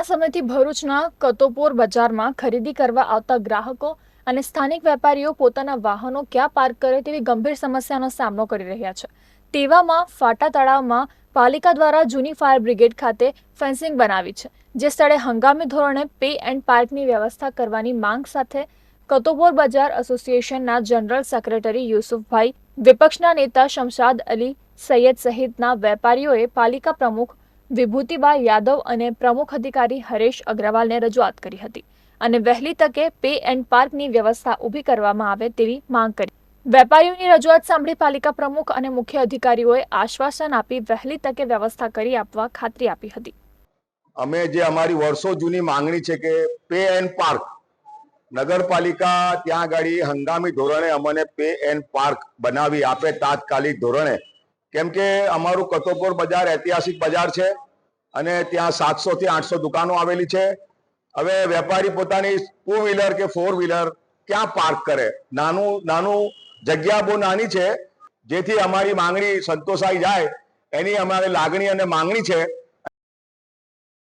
સમયથી ભરૂચના કતોપોર બજારમાં ખરીદી કરવા આવતા ગ્રાહકો અને સ્થાનિક વેપારીઓ પોતાના વાહનો ક્યાં પાર્ક કરે તેવી ગંભીર સમસ્યાનો સામનો કરી રહ્યા છે। તેવામાં ફાટા તળાવમાં પાલિકા દ્વારા જૂની ફાયર બ્રિગેડ ખાતે ફેન્સિંગ બનાવી છે, જે સ્થળે હંગામી ધોરણે પે એન્ડ પાર્કની વ્યવસ્થા કરવાની માંગ સાથે કતોપોર બજાર એસોસિએશનના જનરલ સેક્રેટરી યુસુફભાઈ, વિપક્ષના નેતા શમશાદ અલી સૈયદ સહિતના વેપારીઓએ પાલિકા પ્રમુખ વિભૂતિબા યાદવ અને પ્રમુખ અધિકારી હરેશ અગ્રવાલને રજૂઆત કરી હતી અને વહેલી તકે પે એન્ડ પાર્કની વ્યવસ્થા ઊભી કરવામાં આવે તેવી માંગ કરી। વેપારીઓની રજૂઆત સાંભળી પાલિકા પ્રમુખ અને મુખ્ય અધિકારીઓએ આશ્વાસન આપી વહેલી તકે વ્યવસ્થા કરી આપવા ખાતરી આપી હતી। અમે જે અમારી વર્ષો જૂની માંગણી છે કે પે એન્ડ પાર્ક નગરપાલિકા ત્યાં ગાડી હંગામી ધોરણે અમને પે એન્ડ પાર્ક બનાવી આપે તાત્કાલિક ધોરણે, કેમ કે અમારું કતોપોર બજાર ઐતિહાસિક બજાર છે અને ત્યાં 700 થી 800 દુકાનો આવેલી છે। હવે વેપારી પોતાની 2 વ્હીલર કે 4 વ્હીલર ક્યાં પાર્ક કરે? નાનું જગ્યા બહુ નાની છે, જેથી અમારી માંગણી સંતોષાઈ જાય એની અમારી લાગણી અને માંગણી છે।